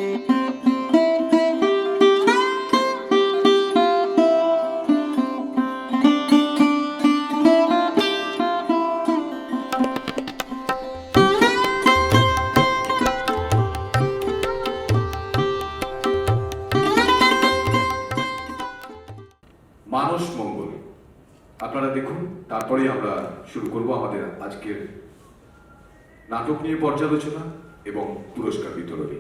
মানস মঙ্গল আপনারা দেখুন, তারপরেই আমরা শুরু করব আমাদের আজকের নাটক নিয়ে পর্যালোচনা এবং পুরস্কার বিতরণী।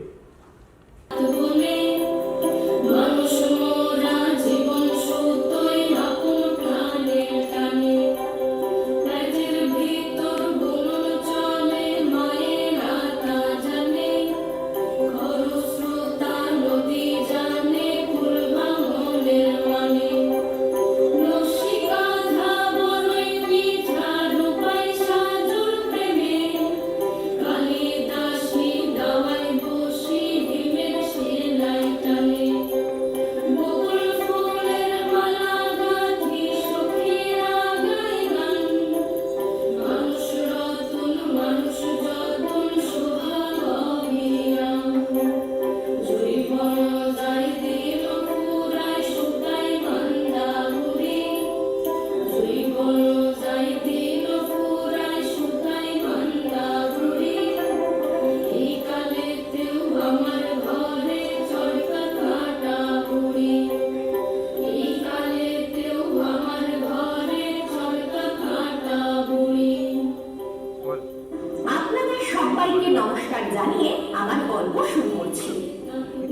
নমস্কার জানিয়ে আমার গল্প শুরু করছি।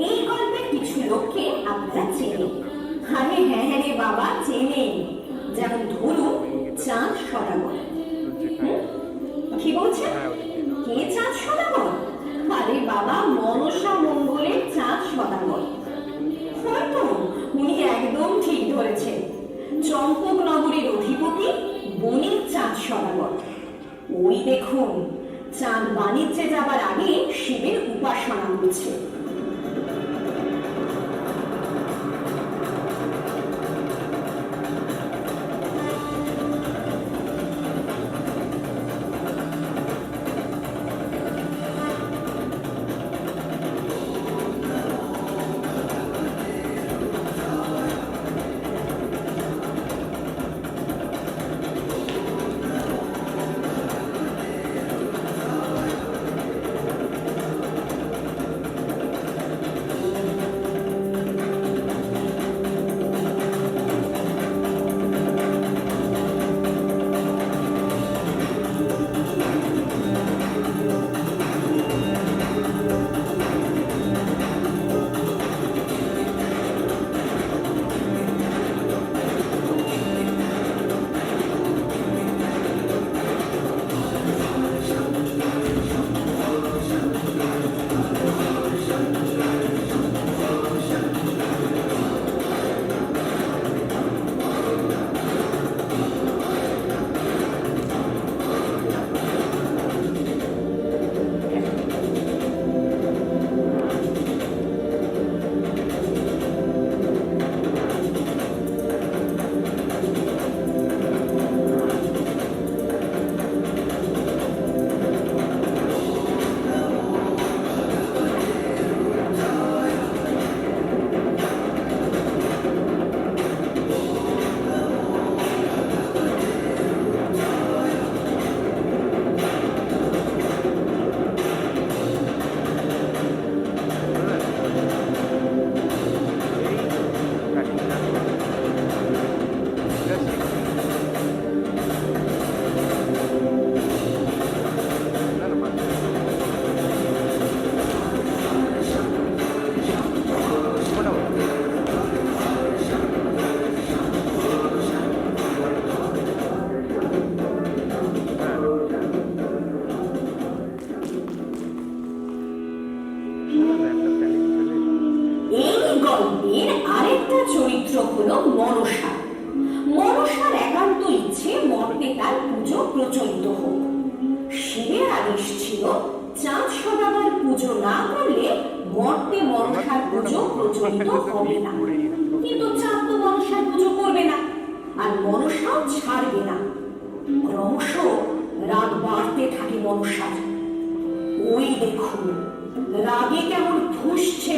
এই গল্পের কিছু লোককে আপনারা চেনেন। আরে হ্যাঁ হ্যাঁ রে বাবা, চেনেন। যেমন ধরুন চাঁদ সদাগর। কি বলছেন? কে চাঁদ সদাগর? আরে বাবা, মনসা মঙ্গলের চাঁদ সদাগর। হয়তো উনি একদম ঠিক ধরেছেন। চম্পক নগরীর অধিপতি বণিক চাঁদ সদাগর। ওই দেখুন, চাঁদ বাণিজ্যে যাবার আগে শিবের উপাসনা করছে। চরিত্র হলো মনসা। মনসার একান্ত ইচ্ছে মর্তে তার পুজো প্রচলিত হোক। শিবের আদেশ ছিল চাঁদ সদাগর পুজো না করলে মর্তে মনসার পুজো প্রচলিত হবে না। কিন্তু চাঁদ তো মনসার পুজো করবে না, আর মনসাও ছাড়বে না। ক্রমশ রাগ বাড়তে থাকে মনসার। ওই দেখুন, রাগে কেমন ফুঁসছে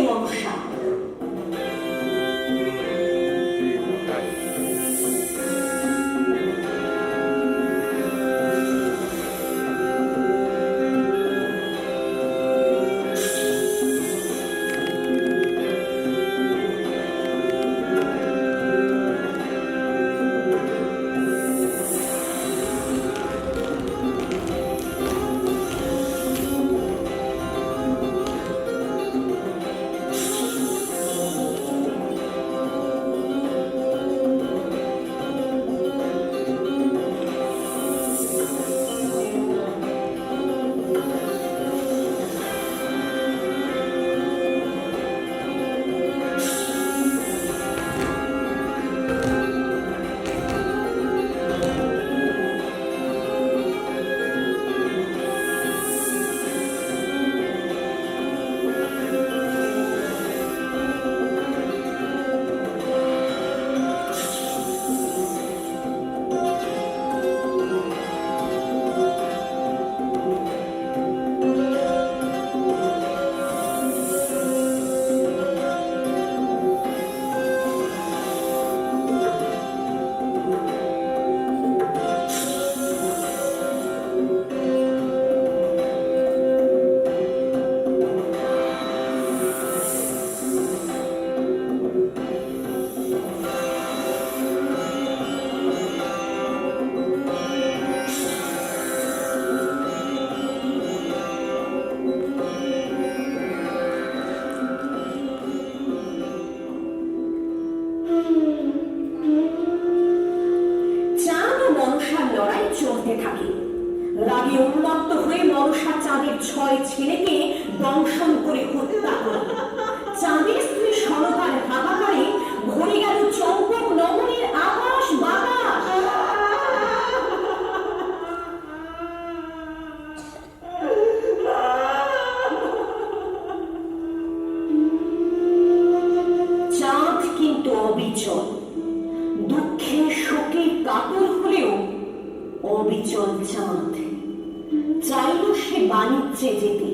আসছে যেতে,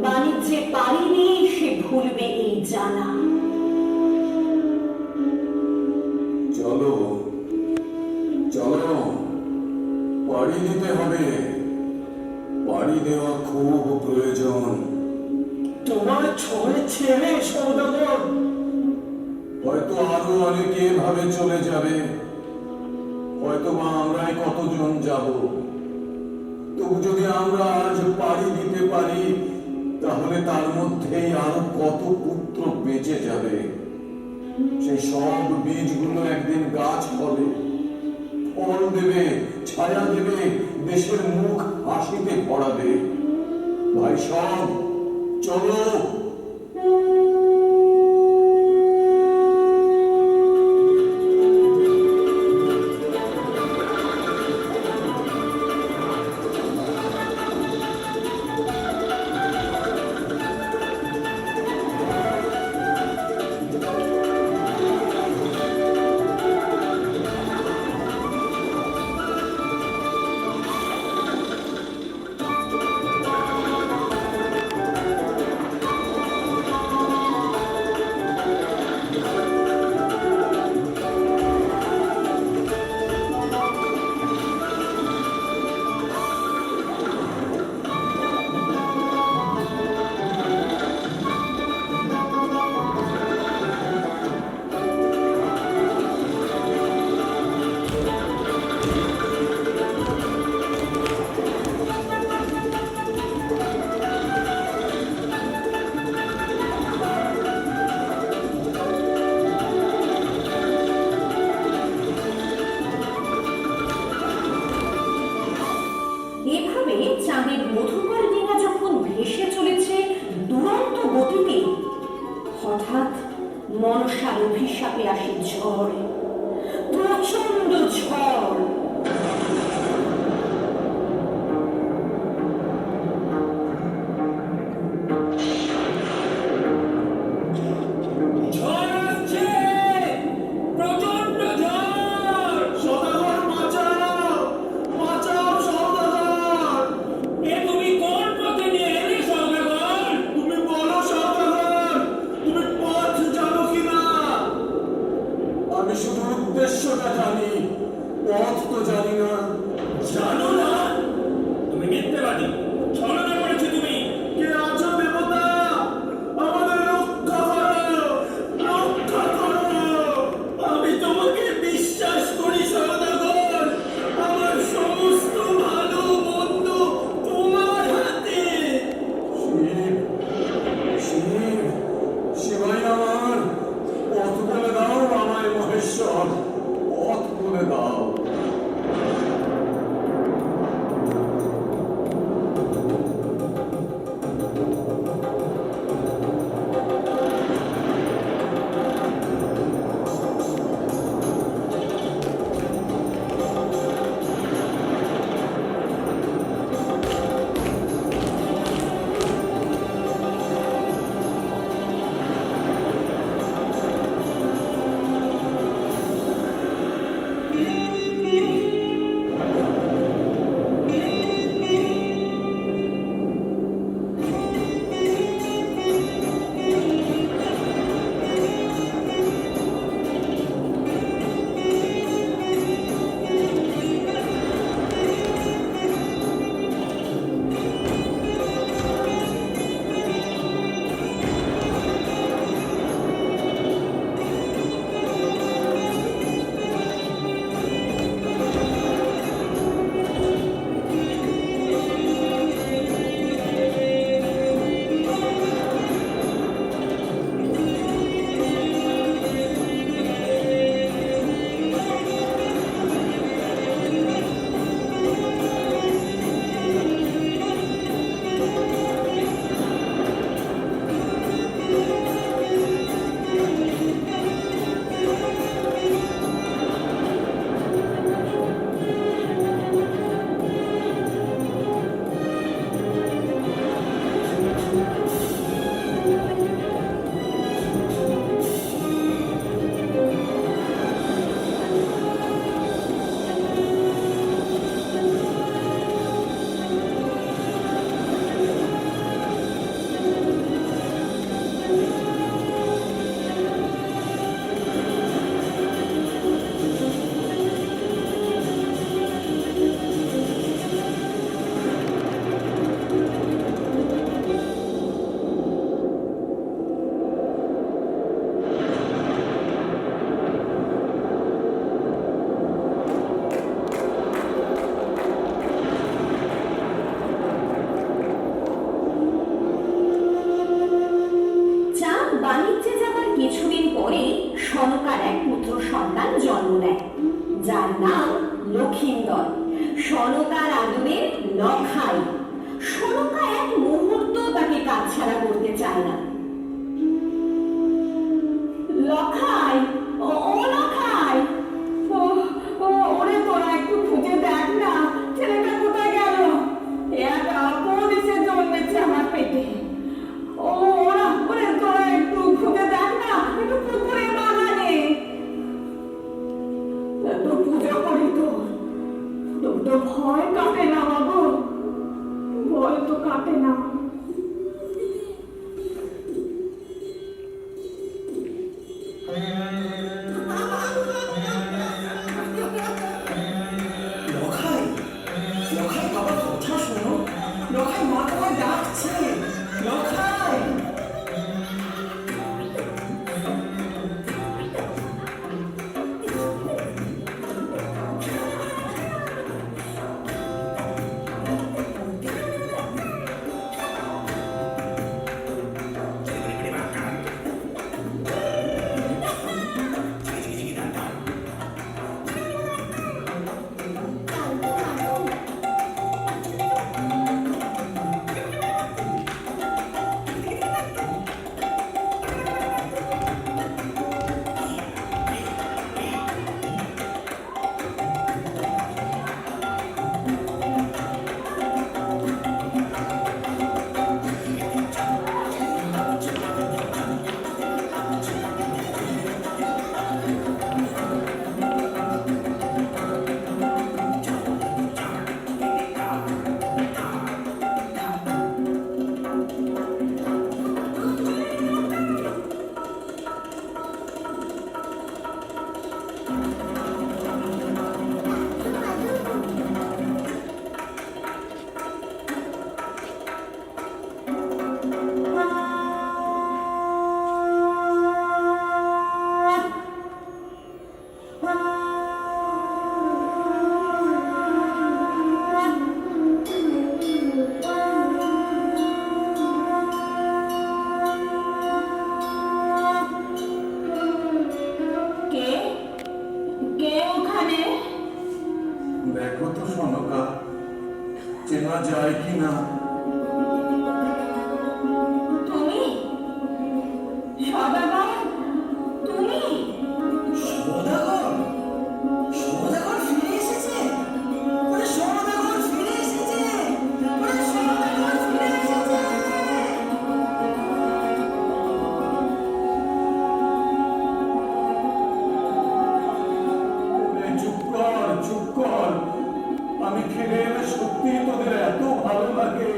বাণিজ্যে পাড়ি দিয়ে সে ভুলবে এই জানা। চলো চলো, পাড়ি দিতে হবে, পাড়ি দেওয়া খুব প্রয়োজন। তোমার ছয় ছেলে সৌদাগর, হয়তো আরো অনেকে ভাবে চলে যাবে, হয়তো বা আমরাই কতজন যাব। তবু যদি আমরা আজ পাড়ি দিতে পারি, তাহলে তার মধ্যেই আরো কত পুত্র বেঁচে যাবে। সেই সব বীজগুলো একদিন গাছ হবে, ফল দেবে, ছায়া দেবে, দেশের মুখ হাসিতে ভরাবে। ভাই সব চলো। এভাবে চাঁদের মধুকর ডিঙা যখন ভেসে চলেছে দুরন্ত গতিতে, হঠাৎ মনসার অভিশাপে আসে ঝড়, প্রচন্ড ঝড়। ঝড় আসছে, প্রচন্ড ঝড়। সদাগর বাঁচাও, বাঁচাও সদাগর। এ তুমি কোন পথে নিয়ে এলে সৌদাগর? তুমি বলো সদাগর, তুমি পথ জানো কিনা? আমি শুধু উদ্দেশ্যটা জানি, পথ যার নাম লক্ষিন্দর, সনকার আদরের লখাই। সনকা এক মুহূর্ত তাকে কাছছাড়া করতে চায় না। লখাই, ও লখাই, ওরে তোরা একটু খুঁজে দেখ না, ছেলেটা কোথায় গেল? এক আপদ এসে জন্মেছে আমার পেটে। ওরে তোরা একটু খুঁজে দেখ না, একটু পুকুরে বাগানে। এত পুজো করি তোর তো ভয় কাটে না বাবু, ভয় তো কাটে না। লখাই, লখাই বাবার কথা শোনো, লখাই মা তোমায় ডাকছে, লখাই। দেখো তো সনকা, চেনা যায় কি না। তুমি সদাগর, তুমি? সওদাগর, সওদাগর ফিরে এসেছে, ওরে সওদাগর ফিরে এসেছে, ওরে সওদাগর ফিরে এসেছে। চুপ কর, চুপ কর, আমি ফিরে এলে সত্যি তোদের এত ভালো লাগে।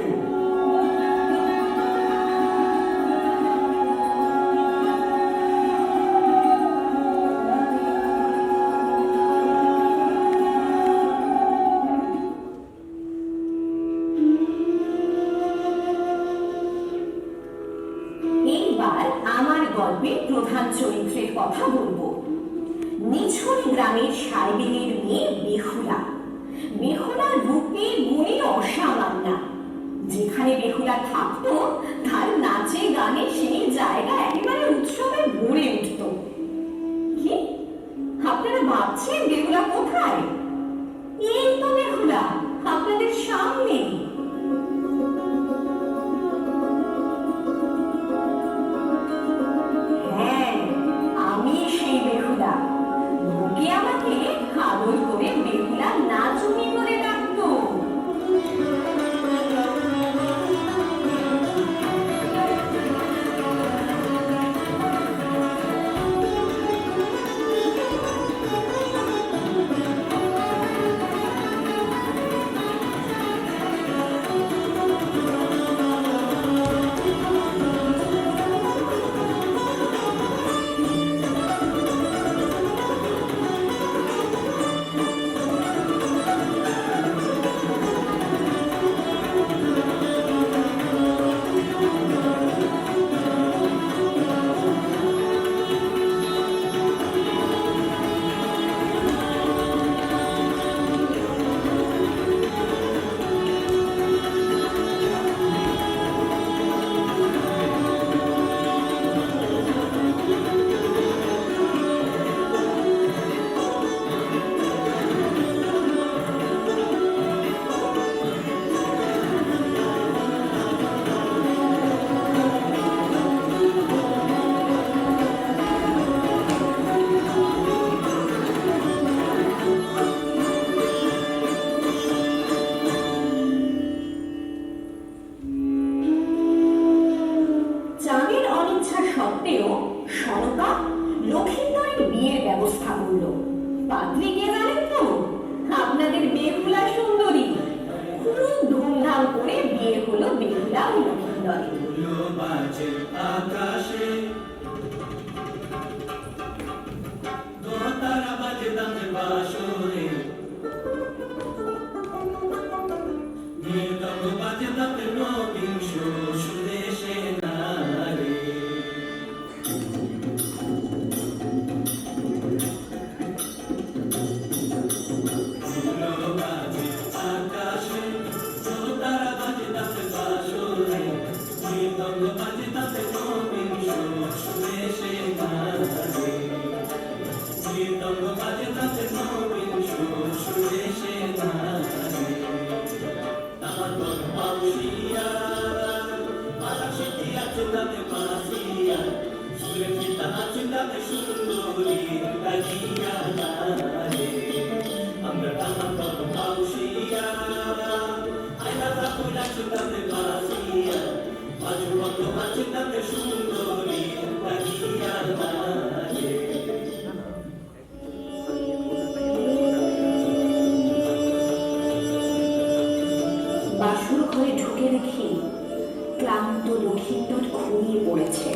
এইবার আমার গল্পের প্রধান চরিত্রের কথা বলবো। নিঝুরি গ্রামের সাইবেলের মেয়ে বেহুলা। বেহুলার রূপে গুণে অসামান্য। যেখানে বেহুলা থাকতো তার নাচে গানে সেই জায়গা একেবারে উৎসবে ভরে উঠত। কি আপনারা ভাবছেন বেহুলা কোথায়? এই তো বেহুলা আপনাদের সামনে। হ্যাঁ, আমি সেই বেহুলা। লোকে আমাকে আদর করে বেহুলা নাচুনি করে ডাকতো। সত্ত্বেও সনকা লক্ষিন্দরের বিয়ের ব্যবস্থা করলো। পাত্রী কে জানেন তো? আপনাদের বেহুলা সুন্দরী। খুব ধুমধাম করে বিয়ে হলো বেহুলা ও লক্ষিন্দরের। বাজে আকাশে দোতারা বাজে দামে বাসরে নীলদম বাজে দামে নবীন সুদেশে নারে বাজে আকাশে দোতারা বাজে দামে বাসরে নীলদম বাজে দামে নবীন সুদেশে নারে নীলদম বাজে দামে নবীন সুদেশে নারে তাহার বড় পাউসিয়া বাতাসে দিয়া চোদাতে পাসিয়া সুরে ফিতা চোদাতে সুন্দরী লাগিয়া নারে আমরা তাহার বড় পাউসিয়া আইলা কইলা চোদাতে পাসিয়া বাজু বন্ধ চোদাতে সুন্দরী লাগিয়া নারে বাসুর ঘরে ঢুকে দেখি ক্লান্ত লক্ষিন্দর ঘুমিয়ে পড়েছে।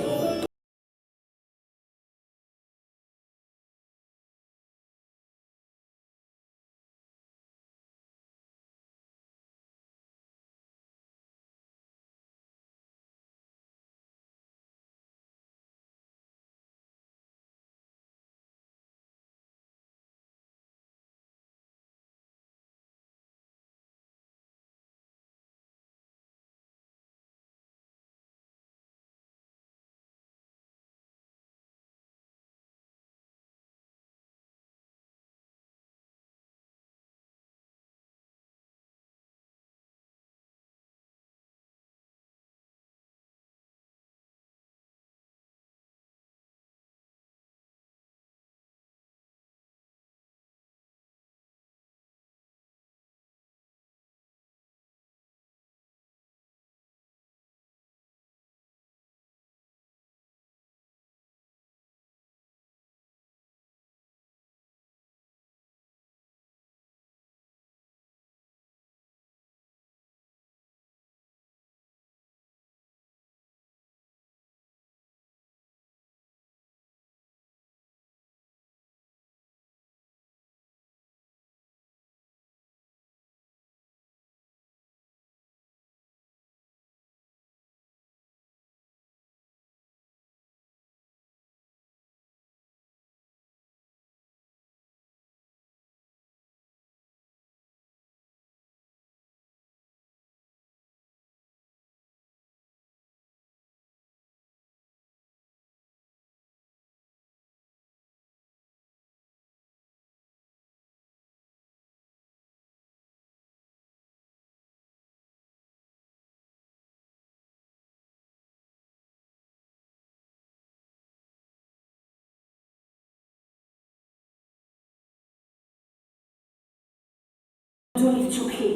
রজনীর চোখে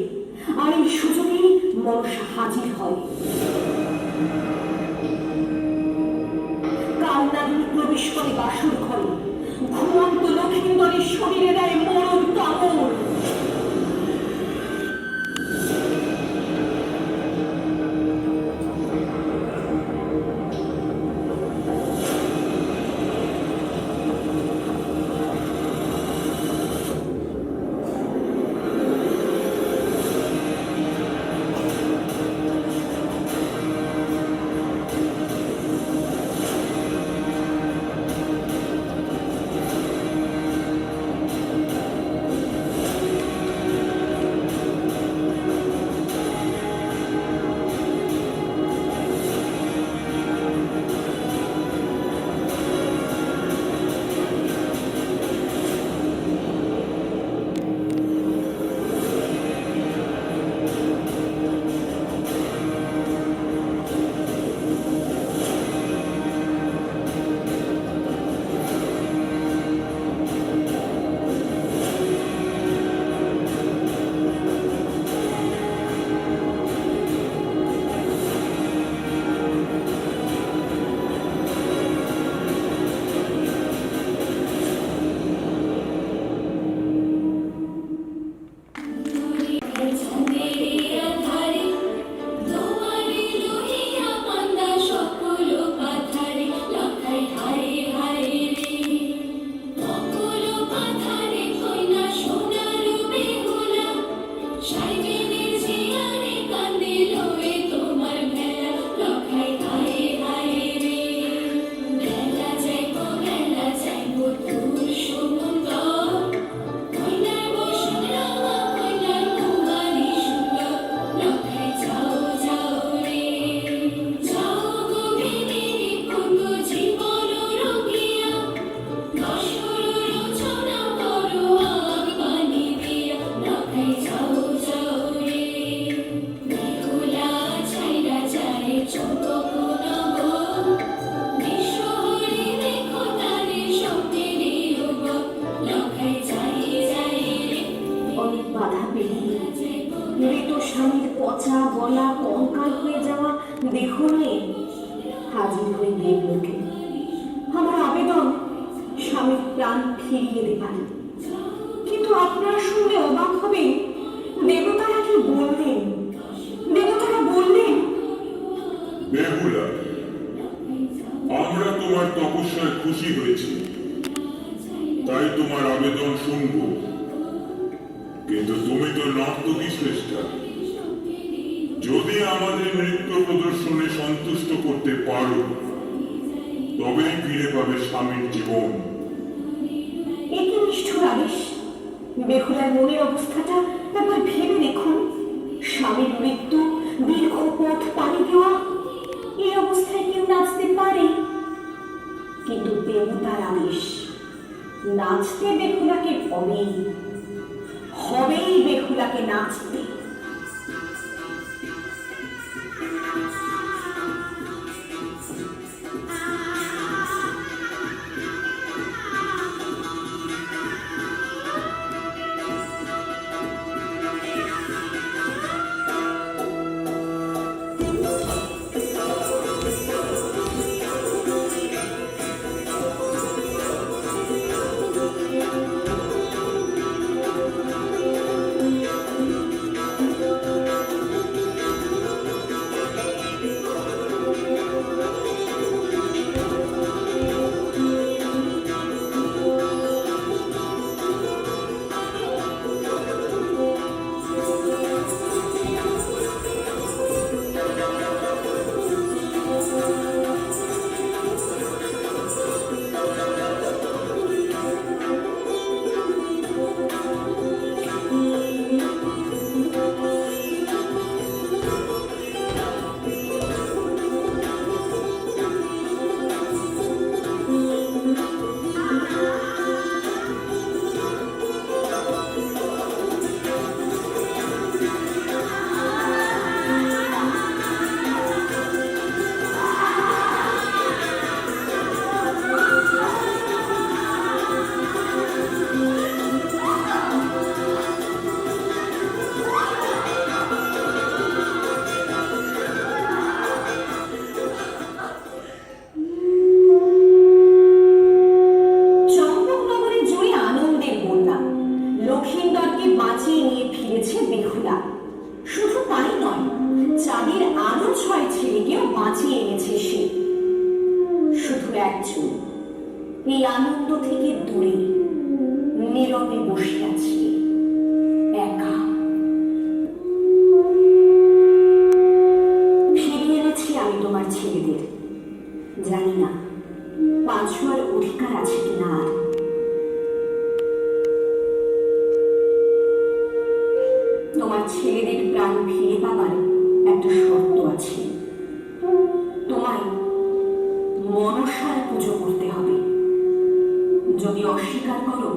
আর এই সুযোগে মনসা হাজির হয়। কান্নাদিনী প্রবেশ করে বাসুর ঘরে, ঘুমন্ত লক্ষিন্দরের শরীরে দেয় মরণ কামড়। দেহ নিয়ে হাজির হয়ে দেবলোকে। আমার আবেদন স্বামীর প্রাণ ফিরিয়ে দেবার। কিন্তু আপনারা শুনলে অবাক হবেন, দেবতারা কি বললেন? দেবতারা বললেন, বেহুলা, আমরা তোমার তপস্যায় খুশি হয়েছি, তাই তোমার আবেদন শুনব। কিন্তু তুমি তো নর্তকী শ্রেষ্ঠা, যদি আমাদের নৃত্য প্রদর্শনে সন্তুষ্ট করতে পারো তবেই ফিরে পাবে স্বামীর জীবন। একই নিষ্ঠুর আদেশ। বেহুলার মনের অবস্থাটা একবার ভেবে দেখুন। স্বামীর মৃত্যু, দীর্ঘ পথ পাড়ি দেওয়া, এই অবস্থায় কেউ নাচতে পারে? কিন্তু দেবতার আদেশ, নাচতে বেহুলাকে হবেই, হবেই বেহুলাকে নাচতে। এই আনন্দ থেকে দূরে নীরবে বসে আছি একা। ফিরিয়ে এনেছি আমি তোমার ছেলেদের। জানি না পাঁচুয়ার অধিকার আছে কিনা আর। তোমার ছেলেদের প্রাণ ফিরে পাবার একটা শর্ত আছে। তোমায় মনসার পুজো করতে হবে। যদি অস্বীকার করো,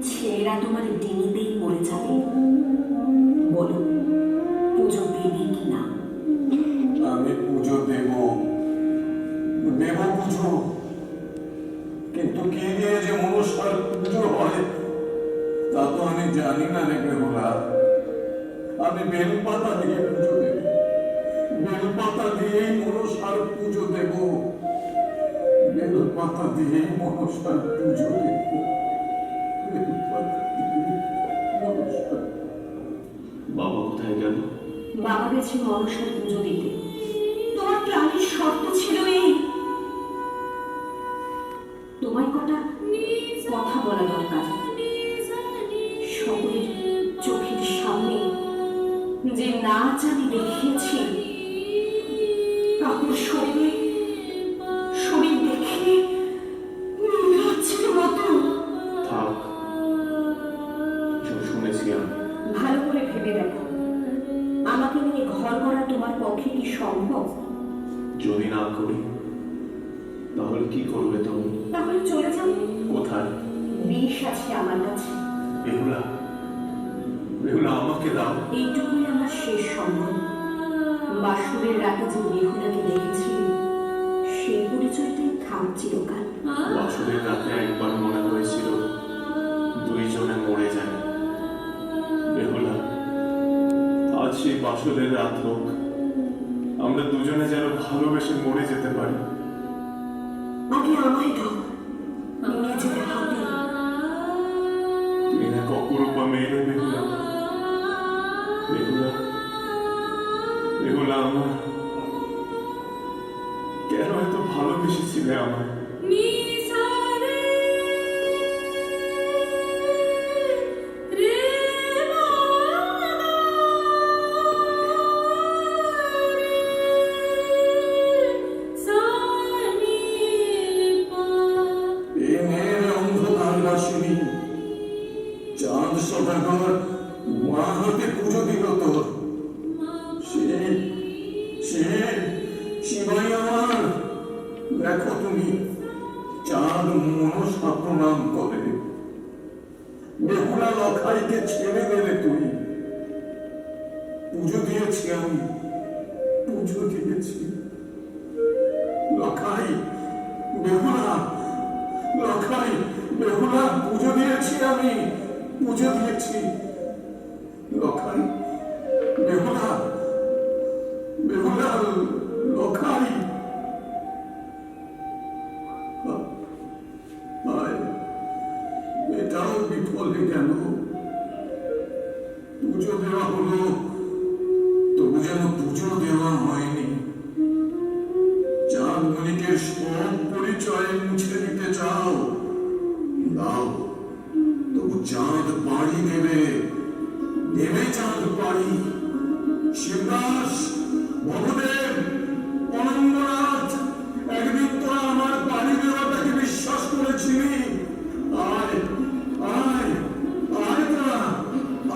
ছেলেরা তোমার ডিঙিতেই মরে যাবে। বলো, পুজো দেবে কিনা? আমি পুজো দেব পুজো, কিন্তু কি দিয়ে যে মনসার পুজো হয় তা তো আমি জানি না রে বেহুলা। আমি বেলপাতা দিয়ে পুজো দেব, বেলপাতা দিয়েই মনসার পুজো দেব, বেলপাতা দিয়েই মনসার পুজো দেব, বেলপাতা দিয়ে মনসার। বাবা কোথায় গেল? বাবা গেছে মনসার পুজো দিতে। তোমার প্রাণের শর্ত ছিল এই। তোমায় কটা কথা বলা দরকার। সকলের চোখের সামনে যে নাচ আমি দেখিয়েছি, কাকুর শরীর দেখে লজ্জিত মতো। থাক, শুনেছি আমি। ভালো করে ভেবে দেখো, আমাকে নিয়ে ঘর করা তোমার পক্ষে কি সম্ভব? যদি না করি তাহলে কি করবে তুমি? তাহলে চলে যাও। কোথায়? বিষ আছে আমার কাছে। বেহুলা, বেহুলা আমাকে দাও। এইটুকুই আমার শেষ সম্বল। বাসুরের রাতে যে বেহুলাকে দেখেছি, সেই পরিচয়টাই থাক চিরকাল। বাসুরের রাতে একবার মনে হয়েছিল দুইজনে মরে যায়। বেহুলা, আজ সেই বাসুরের রাত হোক, আমরা দুজনে যেন ভালোবেসে মরে যেতে পারি। আগে আমায় দাও, নিয়ে যেতে হবে। তুই এক অপরূপা মেয়ে রে বেহুলা। বেহুলা, বেহুলা আমার কেন এত ভালোবেসেছিলে আমায়? এ মেয়ের অন্ধকার বাসিনী চাঁদ সদাগর মা হতে পুজো দিল তোর। সে সে শিবাই আমার, দেখো তুমি চাঁদ মনসা প্রণাম করে। বেহুলা লখাইকে ছেড়ে দিলে তুই। পুজো দিয়েছি আমি, পুজো দিয়েছি। লখাই, বেহুলা, লখাই, বেহুলা, পুজো দিয়েছি আমি, পুজো দিয়েছি। লখাই, বেহুলা, বেহুলা, লখাই। আয়, এটাও বিফলে গেল। পুজো দেওয়া হলো, তবু যেন পুজো দেওয়া হয়নি। চাঁদ মণিকের সব পরিচয় মুছে দিতে চাও, দাও, তবু চাঁদ পাড়ি দেবে, দেবে চাঁদ পাড়ি। শিবদাস, ভবদেব, অনঙ্গনাথ, একদিন তোরা আমার পাড়ি দেওয়াটাকে বিশ্বাস করেছিলি। আয়, আয়, আয় তোরা,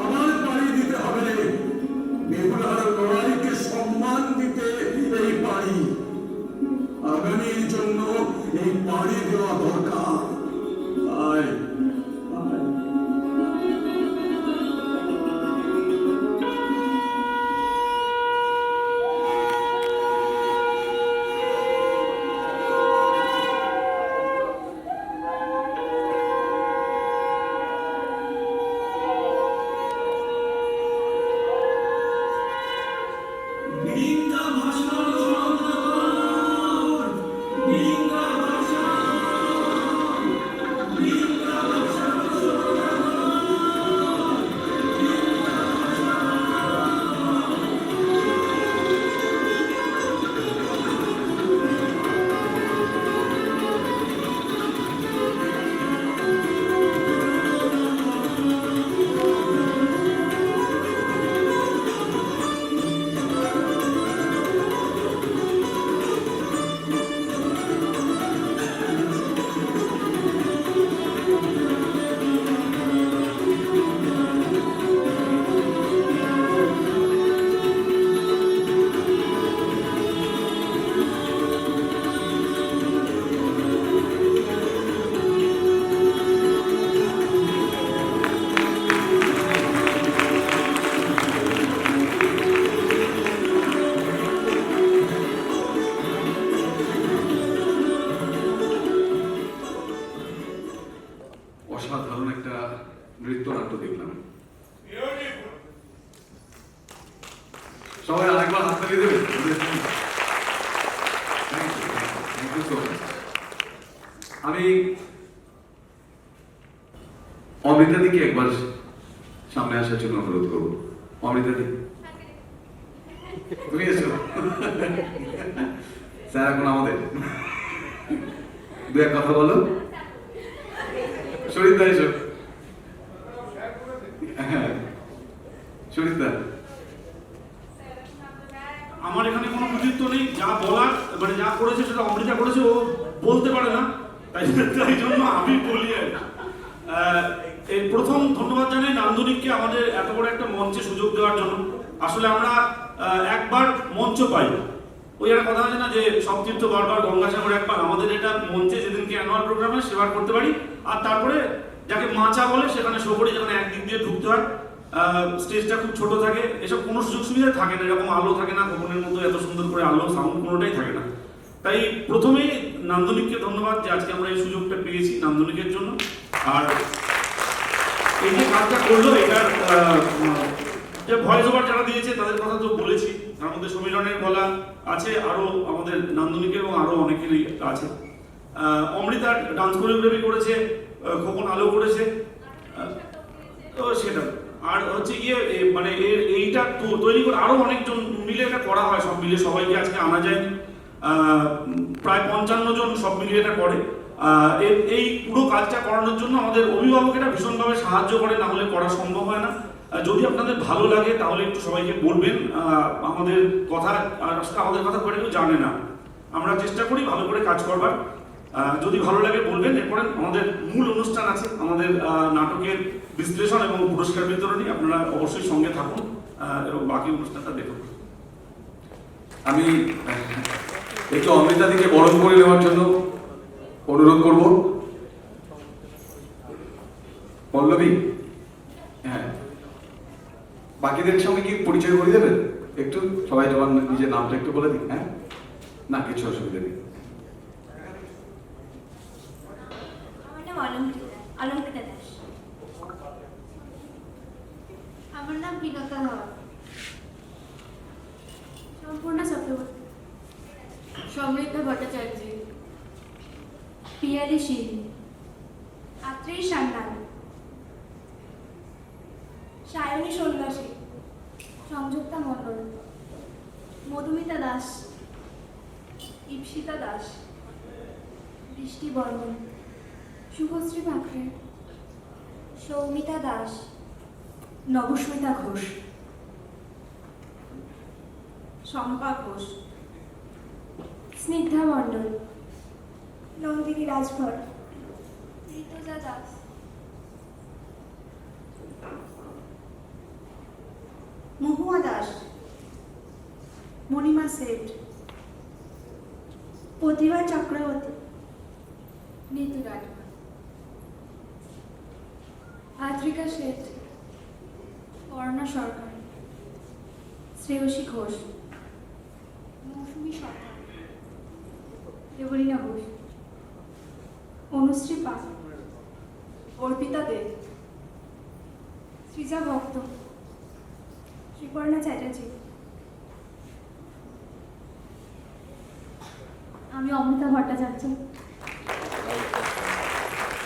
আমার পাড়ি দিতে হবে। বেহুলার লড়াইকে সম্মান দিতে এই পাড়ি। আগামীর জন্য এই পাড়ি দেওয়া দরকার। আয়, আয়। লিঙ্গা ভাষা সদাগর, লিঙ্গা ভাষা, লিঙ্গা ভাষা অসাধারণ একটা নৃত্যনাট্য দেখলাম। সবাই আরেকবার হাততালি দেবে। আমি অমৃতাদিকে একবার সামনে আসার জন্য অনুরোধ করবো। অমৃতাদি, তুমি এসো। স্যার এখন আমাদের দু এক কথা বলো। শরীরদা এসো। শরীরদা, আমার এখানে কোনো কৃতিত্ব নেই, যা বলার মানে যা করেছে সেটা অমৃতা করেছে, ও বলতে পারে না, তাই জন্য আমি বলি। এই প্রথম ধন্যবাদ জানাই নান্দনিককে আমাদের এত বড় একটা মঞ্চে সুযোগ দেওয়ার জন্য। আসলে আমরা একবার মঞ্চ পাই, ওই একটা কথা আছে না যে সব তীর্থ বারবার গঙ্গাসাগর একবার। আমাদের এটা মঞ্চে যেদিনকে অ্যানুয়াল প্রোগ্রামে সেবার করতে পারি, আর তারপরে যাকে মাচা বলে সেখানে শো করি, যেখানে একদিক দিয়ে ঢুকতে হয়। স্টেজটা খুব ছোট থাকে, এসব কোনো সুযোগ সুবিধা থাকে না, এরকম আলো থাকে না, ভবনের মতো এত সুন্দর করে আলো সাউন্ড কোনোটাই থাকে না। তাই প্রথমেই নান্দনিককে ধন্যবাদ যে আজকে আমরা এই সুযোগটা পেয়েছি, নান্দনিকের জন্য। আর এই যে কাজটা করলো, এটার যে ভয়েস ওভার যারা দিয়েছে তাদের কথা তো বলেছি, তার মধ্যে সমীরণের গলা আছে, আরো আমাদের নান্দনিকের এবং আরো অনেকেরই আছে। অমৃতা ডান্স কোরিওগ্রাফি করেছে, খোকন আলো করেছে, তো সেটা। আর হচ্ছে গিয়ে মানে এইটা তৈরি করে আরো অনেকজন মিলে এটা করা হয়, সব মিলে সবাইকে আজকে আনা যায়নি, প্রায় 55 জন সব মিলিয়ে এটা করে। এই পুরো কাজটা করানোর জন্য আমাদের অভিভাবকেরা ভীষণভাবে সাহায্য করে, না হলে করা সম্ভব হয় না। যদি আপনাদের ভালো লাগে তাহলে একটু সবাইকে বলবেন আমাদের কথা, আমাদের কথা করে কেউ জানে না, আমরা চেষ্টা করি ভালো করে কাজ করবার। যদি ভালো লাগে বলবেন। এরপরে আমাদের মূল অনুষ্ঠান আছে, আমাদের নাটকের বিশ্লেষণ এবং পুরস্কার বিতরণী। আপনারা অবশ্যই সঙ্গে থাকুন এবং বাকি অনুষ্ঠানটা দেখুন। আমি একটু অমৃতাদিকে বরণ করে নেওয়ার জন্য অনুরোধ করব। পল্লবী, হ্যাঁ, বাকিদের সঙ্গে কি পরিচয় করে দেবেন একটু? সবাই তোমার নিজের নামটা একটু বলে দিন। হ্যাঁ, না কিছু অসুবিধা নেই। আমার নাম অলঙ্কিতা দাস। আমার নাম বিনতা ধর। সম্পূর্ণা চক্রবর্তী। সমৃদ্ধা ভট্টাচার্য। পিয়ালি শীল। আত্রি সান্যাল। সায়নী সন্ন্যাসী। সংযুক্তা মণ্ডল। মধুমিতা দাস। ঈপ্সিতা দাস। বৃষ্টি বর্মন। শুভশ্রী পাখরে। সৌমিতা দাস। নবস্মিতা ঘোষ, শম্পা ঘোষ। স্নিগ্ধা মণ্ডল। নন্দিনী রাজভর। ঋতুজা দাস। মহুয়া দাস, মণিমা সেঠ, প্রতিভা চক্রবর্তী। নিতু রাঠবা। আদ্রিকা শেঠ। অর্ণা সরকার। শ্রেয়সী ঘোষ। মৌসুমী সরকার। দেবলীনা ঘোষ। অনুশ্রী পাল। অর্পিতা দেব। সৃজা ভক্ত। শ্রীপর্ণা চ্যাটার্জি। আমি অমৃতা ভট্টাচার্য।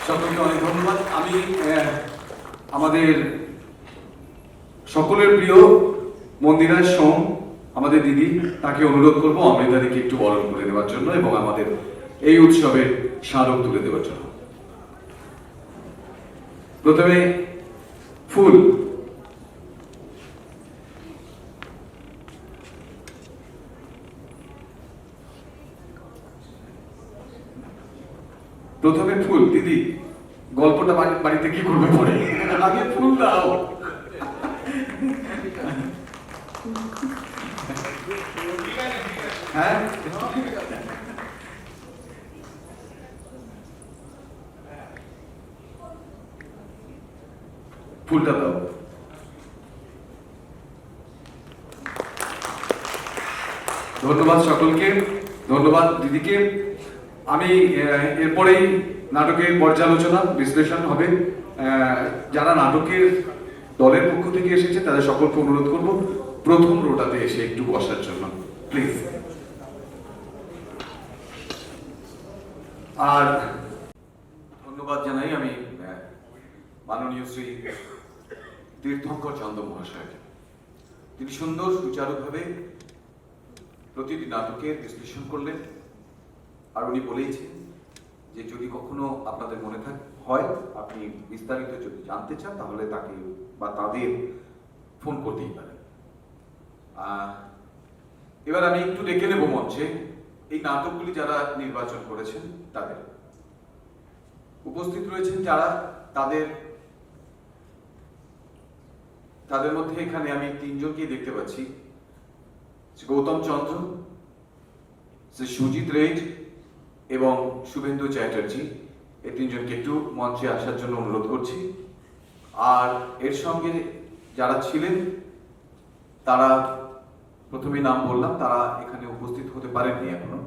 সকলকে অনেক ধন্যবাদ। আমি আমাদের সকলের প্রিয় মন্দিরা সোম, আমাদের দিদি, তাকে অনুরোধ করবো অমৃতাদিকে একটু বরণ করে দেওয়ার জন্য এবং আমাদের এই উৎসবের স্মারক তুলে দেওয়ার জন্য। প্রথমে ফুল। প্রথমে ফুল। দিদি, গল্পটা বাড়িতে কি করবে পরে, আগে ফুল দাও। হ্যাঁ, ফুলটা দাও। ধন্যবাদ সকলকে, ধন্যবাদ দিদিকে। আমি এরপরেই নাটকের পর্যালোচনা বিশ্লেষণ হবে। যারা নাটকের দলের পক্ষ থেকে এসেছে তাদের সকলকে অনুরোধ করব প্রথম রোটাতে এসে একটু বসার জন্য, প্লিজ। আর ধন্যবাদ জানাই আমি মাননীয় শ্রী তীর্থঙ্কর চন্দ্র মহাশয়কে। তিনি সুন্দর সুচারুভাবে প্রতিটি নাটকের বিশ্লেষণ করলেন। আর উনি বলেইছেন যে যদি কখনো আপনাদের মনে হয় আপনি বিস্তারিত যদি জানতে চান তাহলে তাকে বা তাদের ফোন করতেই পারেন। এবার আমি একটু ডেকে নেব মঞ্চে এই নাটকগুলি যারা নির্বাচন করেছেন তাদের। উপস্থিত রয়েছেন যারা তাদের মধ্যে এখানে আমি তিনজনকেই দেখতে পাচ্ছি, গৌতম চন্দ্র, শ্রী সুজিত রেড এবং শুভেন্দু চ্যাটার্জি। এই তিনজনকে একটু মঞ্চে আসার জন্য অনুরোধ করছি। আর এর সঙ্গে যারা ছিলেন তারা প্রথমে নাম বললাম, তারা এখানে উপস্থিত হতে পারেননি এখনো,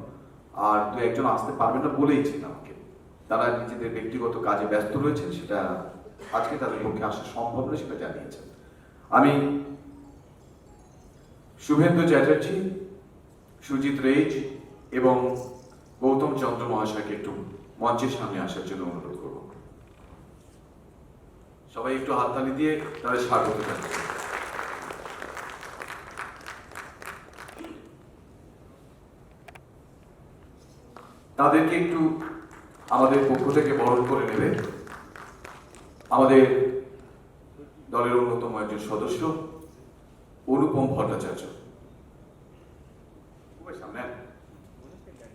আর দু একজন আসতে পারবেন না বলেইছেন আমাকে। তারা নিজেদের ব্যক্তিগত কাজে ব্যস্ত রয়েছেন, সেটা আজকে তাদের পক্ষে আসা সম্ভব নয়, সেটা জানিয়েছেন। আমি শুভেন্দু চ্যাটার্জি, সুজিত রেজ এবং গৌতম চন্দ্র মহাশয়কে একটু মঞ্চের সামনে আসার জন্য অনুরোধ করব। সবাই একটু হাততালি দিয়ে তাদের স্বাগত জানাচ্ছি। তাদেরকে একটু আমাদের পক্ষ থেকে বরণ করে নেবে আমাদের দলের অন্যতম একজন সদস্য অনুপম ভট্টাচার্য। সামনে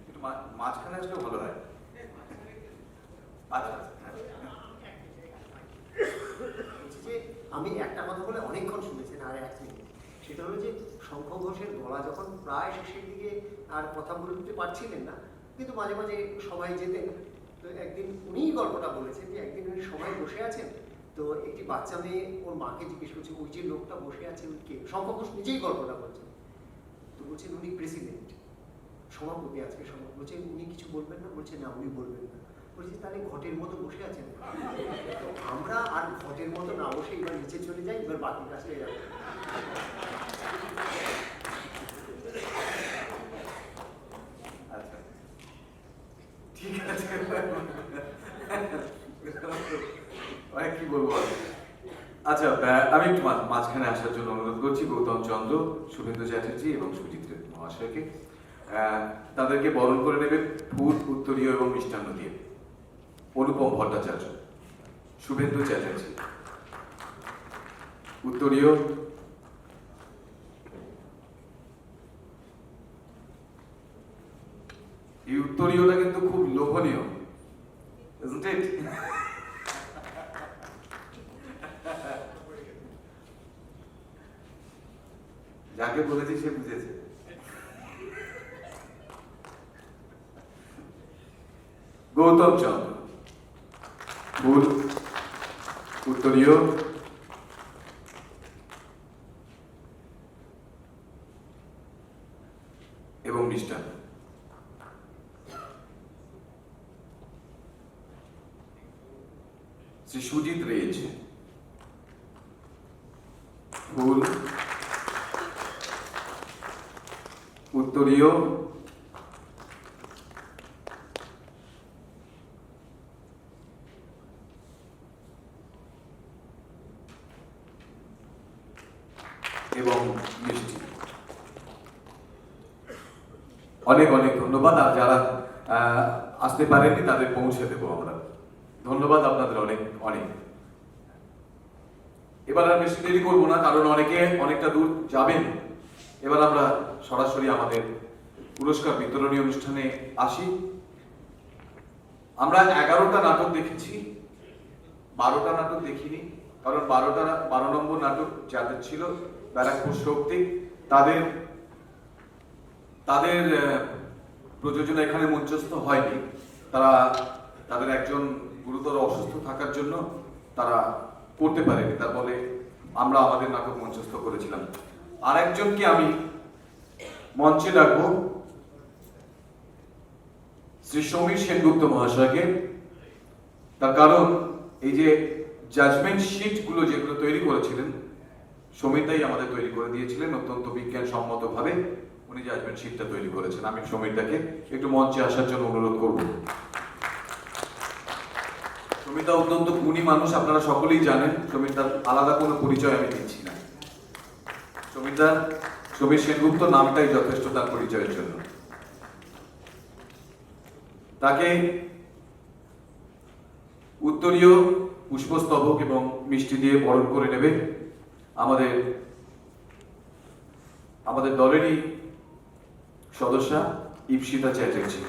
একটু মাঝখানে আসলে ভালো হয়। আচ্ছা যে আমি একটা কথা বলে অনেকক্ষণ শুনেছেন, আর এক মিনিট, সেটা হলো যে শঙ্খ ঘোষের গলা যখন প্রায় শেষের দিকে আর কথা বলতে পারছিলেন না, কিন্তু মাঝে মাঝে সবাই যেতেন, তো একদিন উনিই গল্পটা বলেছেন যে একদিন উনি সবাই বসে আছেন, তো একটি বাচ্চা মেয়ে ওর মাকে জিজ্ঞেস করছে ওই যে লোকটা বসে আছে ওই কে। শঙ্খ ঘোষ নিজেই গল্পটা বলছেন, তো বলছেন উনি প্রেসিডেন্ট, সভাপতি আজকে সভাপতি। বলছে উনি কিছু বলবেন না? বলছে না উনি বলবেন না। বলছি তাহলে ঘটের মতো বসে আছেন। তো আমরা আর ঘটের মতো না বসে এবার নিচে চলে যাই, এবার বাকি কাছে যাবো। আচ্ছা ঠিক আছে, অনেক কি বলবো। আচ্ছা আমি একটু মাঝখানে আসার জন্য অনুরোধ করছি গৌতম চন্দ্র, শুভেন্দু চ্যাটার্জি এবং সুজিত মহাশয়কে। তাদেরকে বরণ করে নেবে ফুল, উত্তরীয় এবং মিষ্টান্ন দিয়ে অনুপম ভট্টাচার্য, শুভেন্দু চ্যাটার্জি, উত্তরীয় এই উত্তরীয়টা কিন্তু খুব লোভনীয়, isn't it? যাকে বলেছি সে বুঝেছে। গৌতম চন্দ্র, ফুল, উত্তরীয় এবং মিষ্টান্ন। শ্রী সুজিত রেজ, ফুল, উত্তরীয় এবং মিষ্টি। অনেক অনেক ধন্যবাদ। আর যারা আসতে পারেননি তাদের পৌঁছে দেবো আমরা। ধন্যবাদ আপনাদের অনেক অনেক। এবার আর বেশি দেরি করবো না, কারণ অনেকে অনেকটা দূর যাবেন। এবার আমরা সরাসরি আমাদের পুরস্কার বিতরণী অনুষ্ঠানে আসি। আমরা 11টা নাটক দেখেছি, 12টা নাটক দেখিনি, কারণ 12 নম্বর নাটক যাদের ছিল ব্যারাকপুর শক্তি, তাদের প্রযোজনা এখানে মঞ্চস্থ হয়নি। তাদের একজন গুরুতর অসুস্থ থাকার জন্য তারা করতে পারেনি, তার ফলে আমরা আমাদের নাটক মঞ্চস্থ করেছিলাম। আর একজনকে আমি মঞ্চে ডাকবো, শ্রী সমীর সেনগুপ্ত মহাশয়কে। তার কারণ এই যে জাজমেন্ট শিট গুলো যেগুলো তৈরি করেছিলেন, সমীরদাই আমাদের তৈরি করে দিয়েছিলেন অত্যন্ত বিজ্ঞানসম্মত ভাবে। উনি জাজমেন্ট শিটটা তৈরি করেছেন। আমি সমীরদাকে একটু মঞ্চে আসার জন্য অনুরোধ করব। সমীরদা অত্যন্ত গুণী মানুষ, আপনারা সকলেই জানেন। সমীরদার আলাদা কোনো পরিচয় আমি দিচ্ছি না। সমীর সেনগুপ্ত নামটাই যথেষ্ট তার পরিচয়ের জন্য। তাকে উত্তরীয় পুষ্পস্তবক এবং মিষ্টি দিয়ে বরণ করে নেবে আমাদের দলেরই সদস্যা ইপসিতা চ্যাটার্জি।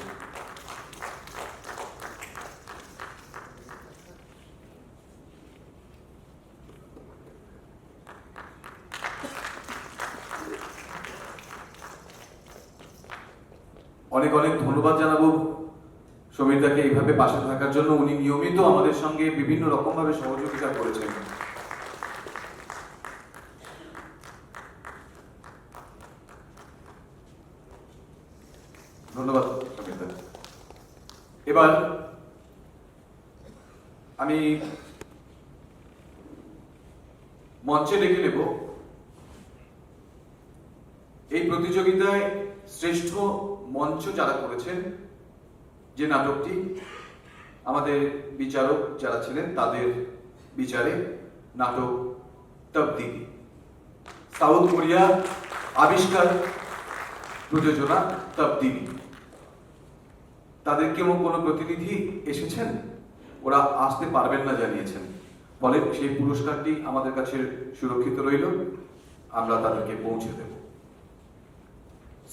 অনেক অনেক ধন্যবাদ জানাবো সমীরদাকে এইভাবে পাশে থাকার জন্য। উনি নিয়মিত আমাদের সঙ্গে বিভিন্ন রকম ভাবে সহযোগিতা করেছেন। ধন্যবাদ সমীরদা। এবার আমি মঞ্চে ডেকে নেব এই প্রতিযোগিতায় শ্রেষ্ঠ মঞ্চ যারা করেছেন, যে নাটকটি আমাদের বিচারক যারা ছিলেন তাদের বিচারে নাটক তবদিলি, সাউথ কোরিয়া আবিষ্কার প্রযোজনা তবদিলি। তাদের কেউ কোনো প্রতিনিধি এসেছেন, ওরা আসতে পারবেন না জানিয়েছেন, ফলে সেই পুরস্কারটি আমাদের কাছে সুরক্ষিত রইল, আমরা তাদেরকে পৌঁছে দেব।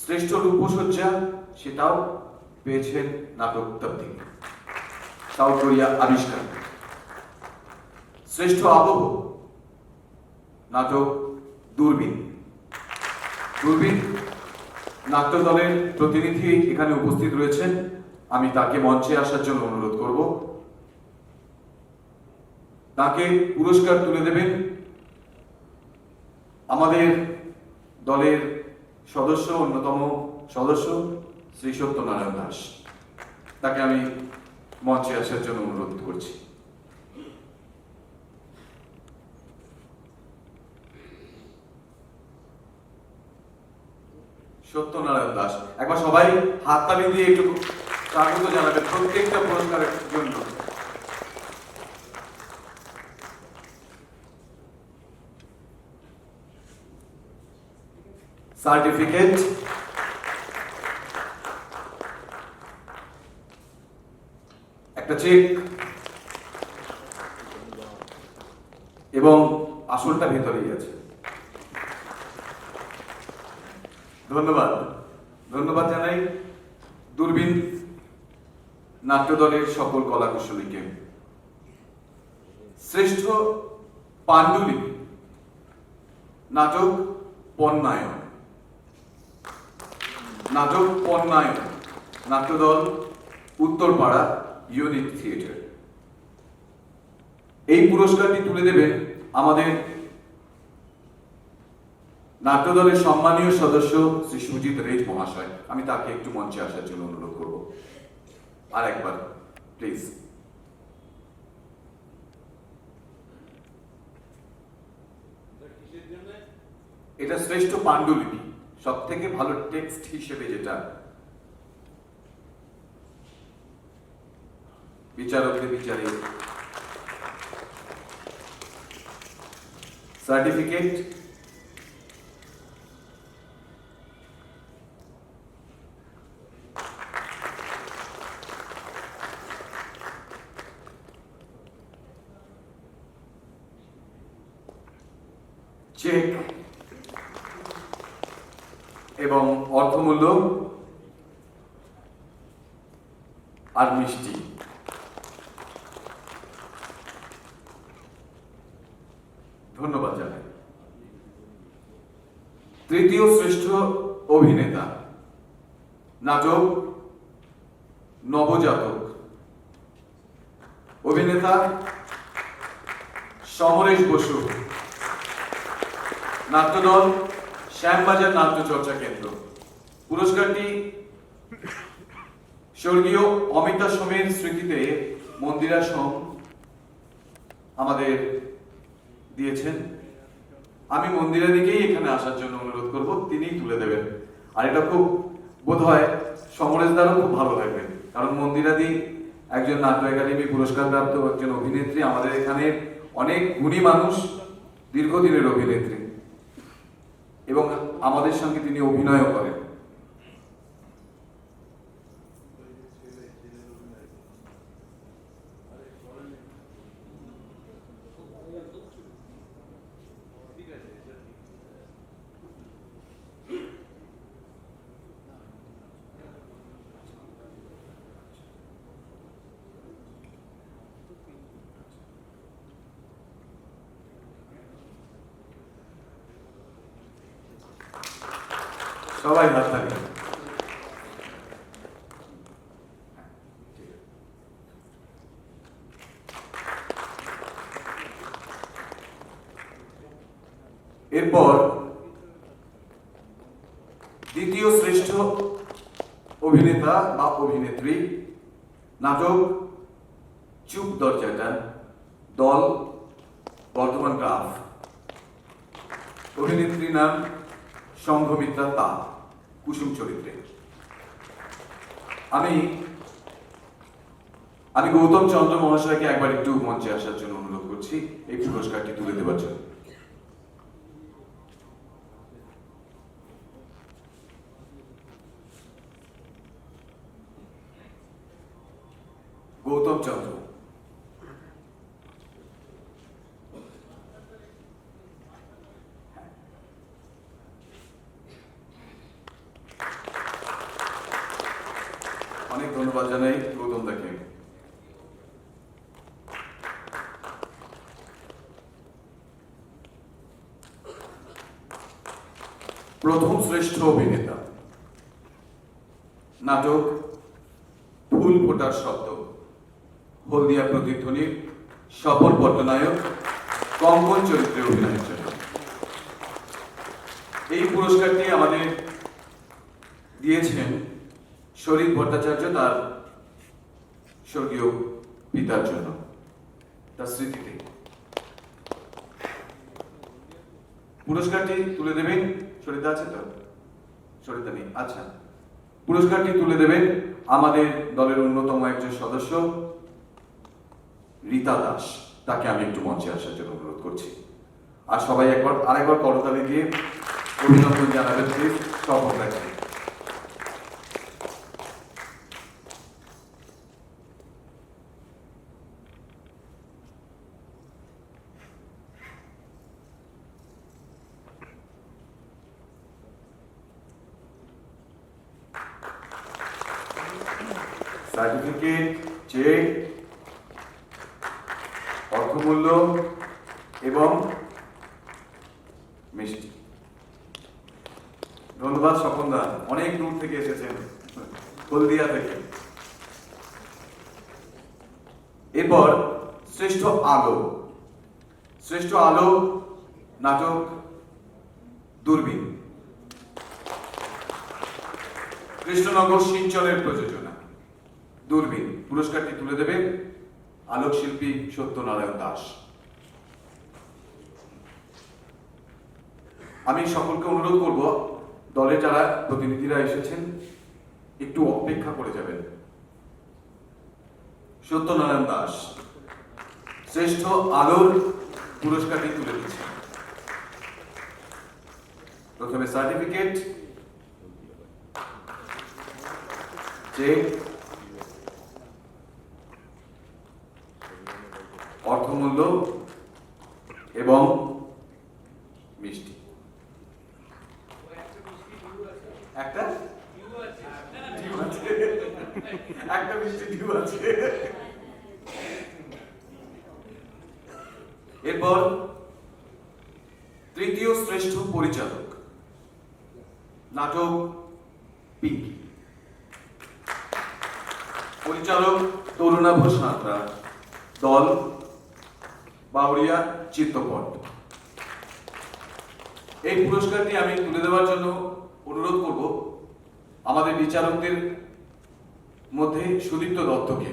শ্রেষ্ঠ রূপসজ্জা সেটাও পেয়েছেন নাটক তবদিলি, সাউথ কোরিয়া আবিষ্কার। শ্রেষ্ঠ আবহ নাটক দূরবীন। দূরবীন নাট্য দলের প্রতিনিধি এখানে উপস্থিত রয়েছেন, আমি তাকে মঞ্চে আসার জন্য অনুরোধ করব। তাকে পুরস্কার তুলে দেবেন আমাদের দলের সদস্য, অন্যতম সদস্য শ্রী সত্যনারায়ণ দাস। তাকে আমি মঞ্চে আসার জন্য অনুরোধ করছি। সত্যনারায়ণ দাস, একবার সবাই হাততালি দিয়ে একটু স্বাগত জানাবেন প্রত্যেকটা পুরস্কারের জন্য। সার্টিফিকেট, একটা চেক এবং আসলটা ভেতরেই আছে। ধন্যবাদ, ধন্যবাদ জানাই দূরবীন নাট্য দলের সকল কলাকুশলীকে। শ্রেষ্ঠ পাণ্ডুলিপি নাটক পণ্যায়ন। নাটক পণ্যায়ন নাট্যদল উত্তরপাড়া ইউনিট থিয়েটার। এই পুরস্কারটি তুলে দেবেন আমাদের নাট্যদলের সম্মানীয় সদস্য শ্রী সুজিত রেজ মহাশয়। আমি তাকে একটু মঞ্চে আসার জন্য অনুরোধ করব। আর একবার প্লিজ। এটা শ্রেষ্ঠ পাণ্ডুলিপি, সব থেকে ভালো টেক্সট হিসেবে যেটা বিচারকদের বিচারে। সার্টিফিকেট, চেক এবং অর্থমূল্য আর মিষ্টি। ধন্যবাদ জানাই। তৃতীয় শ্রেষ্ঠ অভিনেতা নাটক নবজাতক। অভিনেতা সমরেশ বসু। নাট্যদল শ্যামবাজার নাট্য চর্চা কেন্দ্র। পুরস্কারটি স্বর্গীয় অমিতা সোমের স্মৃতিতে মন্দিরা সোম আমাদের দিয়েছেন। আমি মন্দিরা দিকেই এখানে আসার জন্য অনুরোধ করব, তিনিই তুলে দেবেন। আর এটা খুব বোধ হয় সমরেশদারও খুব ভালো লাগবে, কারণ মন্দিরাদি একজন নাট্য একাডেমি পুরস্কার প্রাপ্ত একজন অভিনেত্রী, আমাদের এখানে অনেক গুণী মানুষ, দীর্ঘদিনের অভিনেত্রী, এবং আমাদের সঙ্গে তিনি অভিনয়ও করেন। সবাই হাত তালি। এরপর দ্বিতীয় শ্রেষ্ঠ অভিনেতা বা অভিনেত্রী নাটক চুপ দরজাটা, দল বর্ধমান গ্রাফ। অভিনেত্রী নাম সংঘমিত্রা তা কুসুম চরিত্রে। আমি গৌতম চন্দ্র মহাশয়কে একবার একটু মঞ্চে আসার জন্য অনুরোধ করছি এই পুরস্কারটি তুলে দেওয়ার জন্য। গৌতম চন্দ্র। অনেক ধন্যবাদ জানাই গৌতম দাকে। প্রথম শ্রেষ্ঠ অভিনেতা, নাটক ফুল ফোটার শব্দ, হলদিয়া প্রতিধ্বনির সফল পট্টনায়ক কঙ্কন চরিত্রে অভিনয়ের জন্য এই পুরস্কারটি আমাদের দিয়েছেন শরীর ভট্টাচার্য তার স্বর্গীয় পিতার জন্য, তার স্মৃতিতে। পুরস্কারটি তুলে দেবেন, সরিতা আছে তো? সরিতা নেই, আচ্ছা। পুরস্কারটি তুলে দেবেন আমাদের দলের অন্যতম একজন সদস্য রীতা দাস, তাকে আমি একটু মঞ্চে আসার জন্য অনুরোধ করছি। আর সবাই আরেকবার করতালি দিয়ে অভিনন্দন জানাবেন প্লিজ সফলতাকে। সার্টিফিকেট, চেক, অর্থমূল্য এবং মিষ্টি। ধন্যবাদ স্বপনদা, অনেক দূর থেকে এসেছেন, হলদিয়া থেকে। এরপর শ্রেষ্ঠ আলো। শ্রেষ্ঠ আলো নাটক দূরবীন, কৃষ্ণনগর সিঞ্চনের প্রযোজনা দূরবীন। পুরস্কারটি তুলে দেবেন আলোক শিল্পী সত্যনারায়ণ দাস। আমি সকলকে অনুরোধ করব, দলে যারা প্রতিনিধিরা এসেছেন একটু অপেক্ষা করে যাবেন। সত্যনারায়ণ দাস শ্রেষ্ঠ আলোর পুরস্কারটি তুলে দিচ্ছেন। প্রথমে সার্টিফিকেট, চেক, অর্থমূল্য এবং মিষ্টি। একটা মিষ্টি ডিউ আছে। এরপর তৃতীয় শ্রেষ্ঠ পরিচালক, নাটক পিঙ্কি। পরিচালক তরুণাভ সাঁতরা, দল বাউরিয়া চিত্তপট। এই পুরস্কারটি আমি তুলে দেওয়ার জন্য অনুরোধ করব আমাদের বিচারকদের মধ্যে সুদীপ্ত দত্তকে।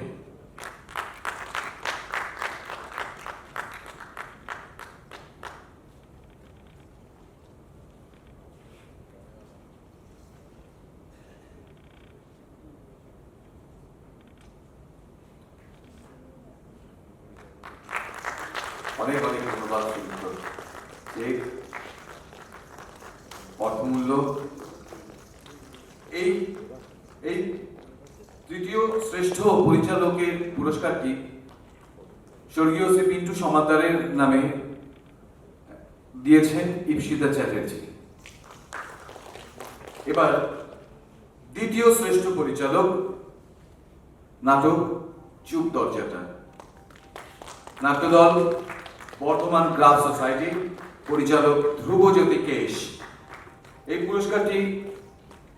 অনেক অনেক ধন্যবাদ। অর্থমূল্য। এই তৃতীয় শ্রেষ্ঠ পরিচালকের পুরস্কারটি স্বর্গীয় শ্রী পিন্টু সমাদ্দারের নামে দিয়েছেন ইপসিতা চ্যাটার্জি। এবার দ্বিতীয় শ্রেষ্ঠ পরিচালক, নাটক চুপ দরজাটা, নাট্যদল বর্ধমান গ্রাফ সোসাইটি, পরিচালক ধ্রুবজ্যোতি কেশ। এই পুরস্কারটি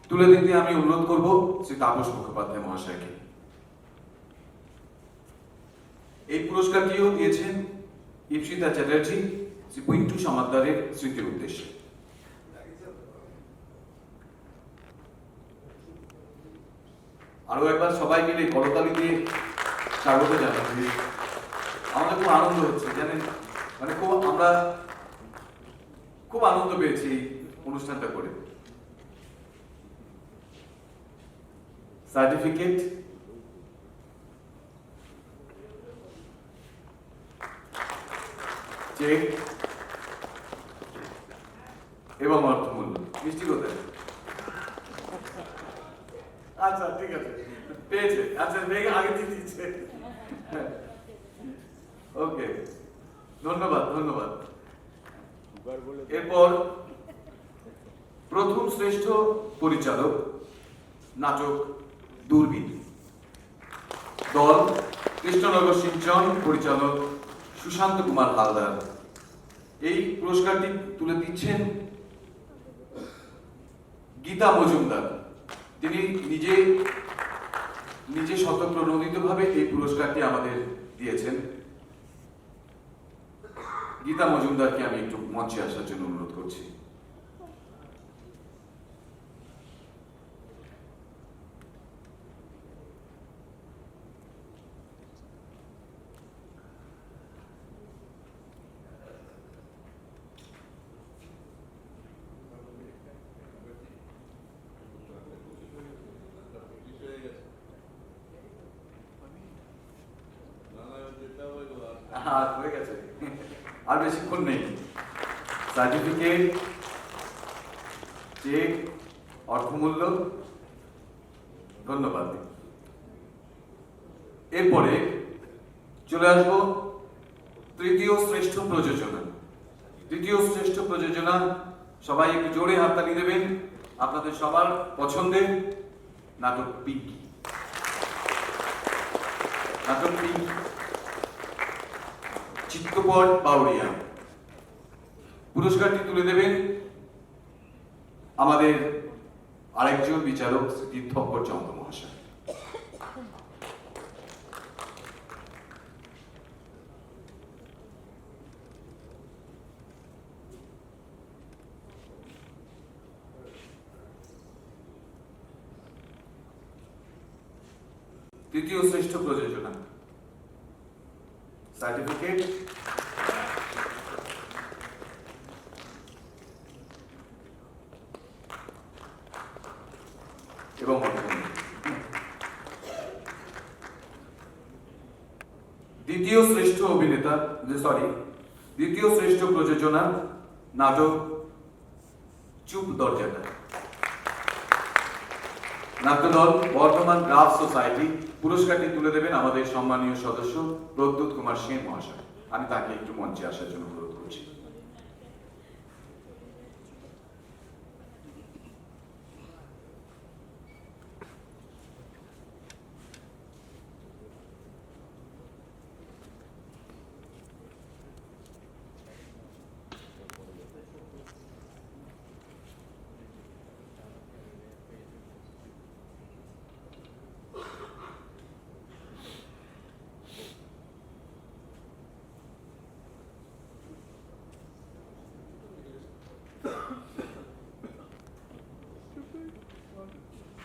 তুলে দিতে আমি অনুরোধ করব শ্রী তাপস মুখোপাধ্যায় মহাশয়কে। এই পুরস্কারটিও দিয়েছেন ইপসিতা চ্যাটার্জি শ্রী পিন্টু সমাদ্দারের স্মৃতির উদ্দেশ্যে। আরো একবার সবাই মিলে করতালি দিয়ে স্বাগত জানাচ্ছি। আমাদের খুব আনন্দ হচ্ছে, জানেন, মানে আমরা খুব আনন্দ পেয়েছি অনুষ্ঠানটা করে। সার্টিফিকেট, চেক এবং অর্থমূল্য। মিষ্টি কোথায়? আচ্ছা ঠিক আছে, পেয়েছে। আচ্ছা দেখে আগে দিয়ে দিচ্ছে। ওকে, ধন্যবাদ ধন্যবাদ। এরপর প্রথম শ্রেষ্ঠ পরিচালক, নাটক দূরবীন, দল কৃষ্ণনগর সিঞ্চন, পরিচালক সুশান্ত কুমার হালদার। এই পুরস্কারটি তুলে দিচ্ছেন গীতা মজুমদার। তিনি নিজে স্বতঃপ্রণোদিতভাবে এই পুরস্কারটি আমাদের দিয়েছেন। গীতা মজুমদারকে আমি একটু মঞ্চে আসার জন্য অনুরোধ করছি। হয়ে গেছে, আর বেশিক্ষণ নেই। সার্টিফিকেট, চেক, অর্থমূল্য, ধন্যবাদ। এরপরে চলে আসবো তৃতীয় শ্রেষ্ঠ প্রযোজনা। তৃতীয় শ্রেষ্ঠ প্রযোজনা, সবাই একটু জোরে হাততালি দেবেন। আপনাদের সবার পছন্দের নাটক পিঙ্কি। নাটক পিঙ্কি, চিত্তপট বাউরিয়া। পুরস্কারটি তুলে দেবেন আমাদের আরেকজন বিচারক শ্রী থপ্পর চন্দ্র মহাশয়। তৃতীয় শ্রেষ্ঠ প্রযোজনা, সার্টিফিকেট, এবং দ্বিতীয় শ্রেষ্ঠ অভিনেতা, দ্বিতীয় শ্রেষ্ঠ প্রযোজনা, নাটক চুপ দরজাটা। নাট্যদল বর্ধমান গ্রাফ সোসাইটি। পুরস্কারটি তুলে দেবেন আমাদের সম্মানীয় সদস্য প্রদ্যুৎ কুমার সেন মহাশয়। আমি তাকে একটু মঞ্চে আসার জন্য অনুরোধ করছি।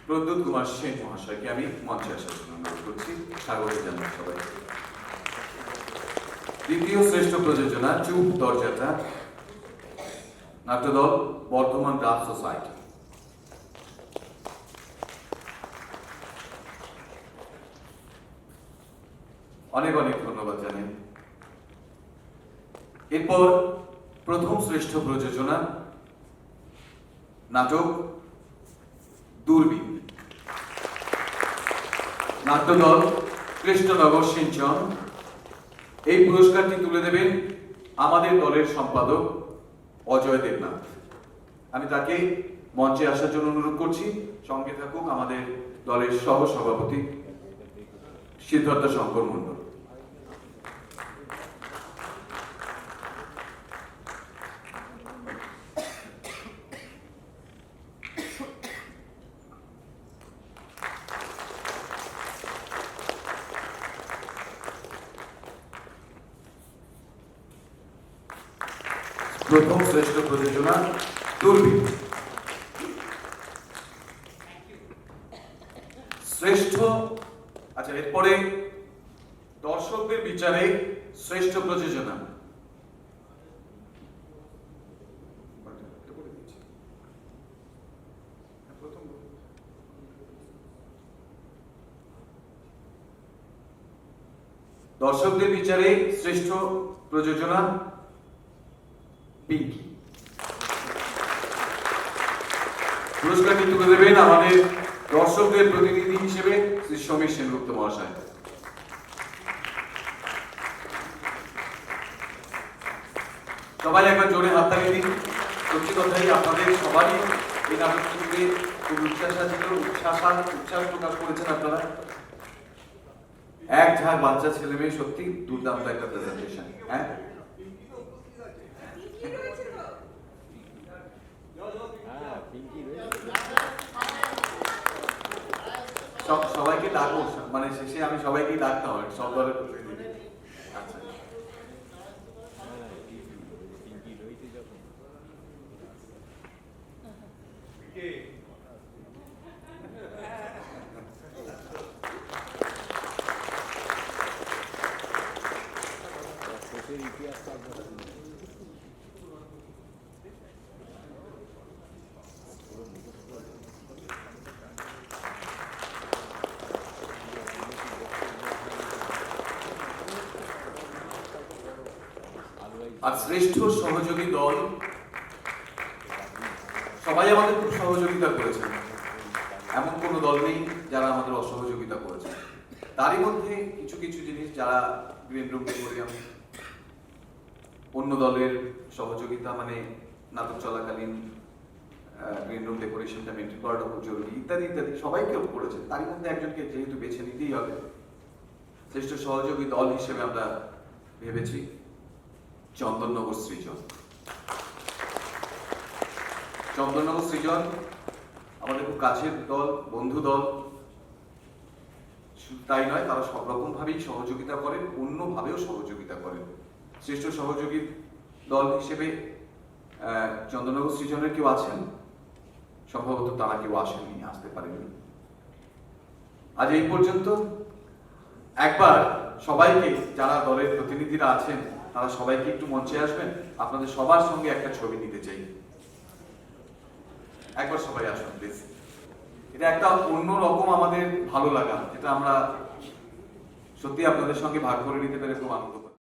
প্রদ্যুৎ কুমার সেন মহাশয়কে আমি মঞ্চে আসার জন্য অনুরোধ করছি। স্বাগত জানাই সবাই। দ্বিতীয় শ্রেষ্ঠ প্রযোজনা চুপ দরজাটা, নাট্যদল বর্ধমান গ্রাফ সোসাইটি। অনেক অনেক ধন্যবাদ জানাই। এরপর প্রথম শ্রেষ্ঠ প্রযোজনা, নাটক দূরবীন, নাট্যদল কৃষ্ণনগর সিঞ্চন। এই পুরস্কারটি তুলে দেবেন আমাদের দলের সম্পাদক অজয় দেবনাথ। আমি তাকে মঞ্চে আসার জন্য অনুরোধ করছি। সঙ্গে থাকুক আমাদের দলের সহ সভাপতি সিদ্ধার্থ শঙ্কর মণ্ডল। প্রথম শ্রেষ্ঠ প্রযোজনা দূরবীন। শ্রেষ্ঠ, আচ্ছা এরপরে দর্শকদের বিচারে শ্রেষ্ঠ প্রযোজনা। দর্শকদের বিচারে শ্রেষ্ঠ প্রযোজনা পিঙ্কি। পুরস্কারটি তুলে দেবেন আমাদের দর্শকদের প্রতিনিধি হিসেবে শ্রী সমীর সেনগুপ্ত মহাশয়। সবাই একবার জোরে হাততালি দিন। সত্যি কথাই আপনাদের সবারই এই নাটকটিতে খুব উচ্ছ্বাস প্রকাশ করেছেন আপনারা। এক ঝাঁক বাচ্চা ছেলে মেয়ে, সত্যি দুর্দান্ত একটা প্রেজেন্টেশন। হ্যাঁ, সবাইকে ডাকবো, মানে শেষে আমি সবাইকে ডাকতে হবে, সব দলের প্রতিনিধি। আচ্ছা, আর শ্রেষ্ঠ সহযোগী দল, সবাই আমাদের খুব সহযোগিতা করেছেন, এমন কোনো দল নেই যারা আমাদের অসহযোগিতা করেছে। তারই মধ্যে কিছু কিছু জিনিস যারা গ্রিন রুম ডেকোরিয়াম, অন্য দলের সহযোগিতা, মানে নাটক চলাকালীন গ্রিন রুম ডেকোরেশনটা মেনটেন করাটা খুব জরুরি, ইত্যাদি ইত্যাদি, সবাইকে করেছেন। তারই মধ্যে একজনকে যেহেতু বেছে নিতেই হবে, শ্রেষ্ঠ সহযোগী দল হিসেবে আমরা ভেবেছি চন্দননগর সৃজন। চন্দননগর সৃজন আমাদের খুব কাছের দল, বন্ধু দল। শুধু তাই নয়, তারা সব রকম ভাবেই সহযোগিতা করেন, অন্যভাবেও সহযোগিতা করেন। শ্রেষ্ঠ সহযোগী দল হিসেবে চন্দননগর সৃজনের কেউ আছেন? সম্ভবত তারা কেউ আসেননি, আসতে পারেননি। আজ এই পর্যন্ত। একবার সবাইকে, যারা দলের প্রতিনিধিরা আছেন তারা সবাইকে একটু মঞ্চে আসবেন, আপনাদের সবার সঙ্গে একটা ছবি নিতে চাই। একবার সবাই আসুন প্লিজ। এটা একটা অন্য রকম আমাদের ভালো লাগা, যেটা আমরা সত্যি আপনাদের সঙ্গে ভাগ করে নিতে পেরে খুব আনন্দ পাই।